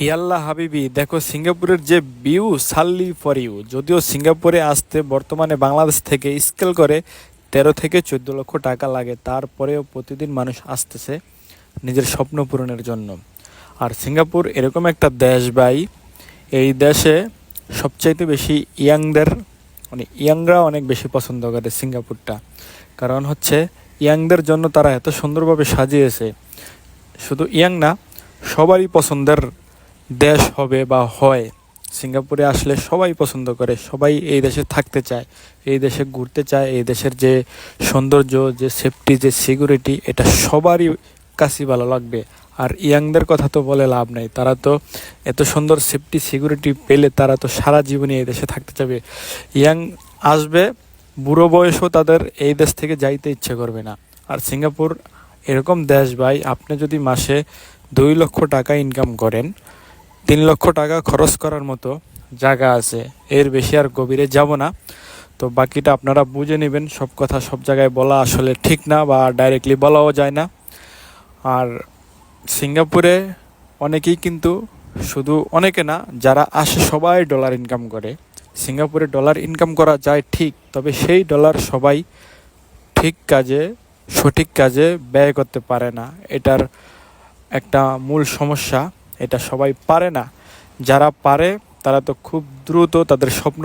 ইয়াল্লা হাবিবি, দেখো সিঙ্গাপুরের যে ভিউ, সাল্লি ফর ইউ। যদিও সিঙ্গাপুরে আসতে বর্তমানে বাংলাদেশ থেকে স্কেল করে 13 থেকে 14 লক্ষ টাকা লাগে, তারপরেও প্রতিদিন মানুষ আসতেছে নিজের স্বপ্ন পূরণের জন্য। আর সিঙ্গাপুর এরকম একটা দেশ ভাই, এই দেশে সবচাইতে বেশি ইয়াংদের, মানে ইয়াংরা অনেক বেশি পছন্দ করে সিঙ্গাপুরটা। কারণ হচ্ছে ইয়াংদের জন্য তারা এত সুন্দরভাবে সাজিয়েছে। শুধু ইয়াং না, সবারই পছন্দের দেশ হবে বা হয়। সিঙ্গাপুরে আসলে সবাই পছন্দ করে, সবাই এই দেশে থাকতে চায়, এই দেশে ঘুরতে চায়। এই দেশের যে সৌন্দর্য, যে সেফটি, যে সিকিউরিটি, এটা সবারই কাছেই ভালো লাগবে। আর ইয়াংদের কথা তো বলে লাভ নেই, তারা তো এত সুন্দর সেফটি সিকিউরিটি পেলে তারা তো সারা জীবনই এই দেশে থাকতে চাবে। ইয়াং আসবে, বুড়ো বয়সও তাদের এই দেশ থেকে যাইতে ইচ্ছে করবে না। আর সিঙ্গাপুর এরকম দেশ ভাই, আপনি যদি মাসে 2 লক্ষ টাকা ইনকাম করেন, 3 লক্ষ টাকা খরচ করার মতো জায়গা আছে। এর বেশি আর গভীরে যাব না, তো বাকিটা আপনারা বুঝে নেবেন। সব কথা সব জায়গায় বলা আসলে ঠিক না, বা ডাইরেক্টলি বলাও যায় না। আর সিঙ্গাপুরে অনেকেই কিন্তু, শুধু অনেকে না, যারা আসে সবাই ডলার ইনকাম করে। সিঙ্গাপুরে ডলার ইনকাম করা যায় ঠিক, তবে সেই ডলার সবাই ঠিক কাজে, সঠিক কাজে ব্যয় করতে পারে না। এটার একটা মূল সমস্যা, এটা সবাই পারে না। যারা পারে তারা তো খুব দ্রুত তাদের স্বপ্ন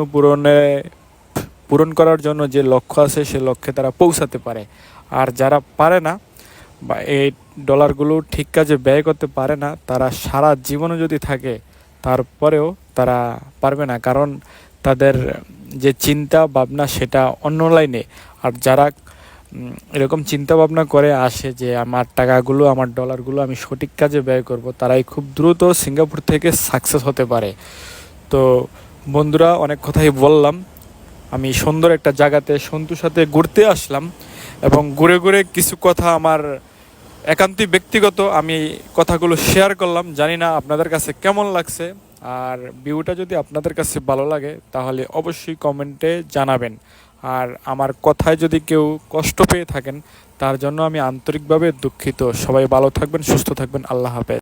পূরণ করার জন্য যে লক্ষ্য আছে সে লক্ষ্যে তারা পৌঁছাতে পারে। আর যারা পারে না, বা এই ডলারগুলো ঠিক কাজে ব্যয় করতে পারে না, তারা সারা জীবনও যদি থাকে তারপরেও তারা পারবে না। কারণ তাদের যে চিন্তা ভাবনা সেটা অন্য লাইনে। আর যারা এরকম চিন্তা ভাবনা করে আসে যে আমার টাকাগুলো, আমার ডলারগুলো আমি সঠিক কাজে ব্যয় করব, তারাই খুব দ্রুত সিঙ্গাপুর থেকে সাকসেস হতে পারে। তো বন্ধুরা, অনেক কথাই বললাম। আমি সুন্দর একটা জায়গাতে সন্তুর সাথে ঘুরতে আসলাম, এবং ঘুরে ঘুরে কিছু কথা আমার একান্তই ব্যক্তিগত, আমি কথাগুলো শেয়ার করলাম। জানি না আপনাদের কাছে কেমন লাগছে। আর ভিউটা যদি আপনাদের কাছে ভালো লাগে তাহলে অবশ্যই কমেন্টে জানাবেন। আর আমার কথায় যদি কেউ কষ্ট পেয়ে থাকেন, তার জন্য আমি আন্তরিকভাবে দুঃখিত। সবাই ভালো থাকবেন, সুস্থ থাকবেন। আল্লাহ হাফেজ।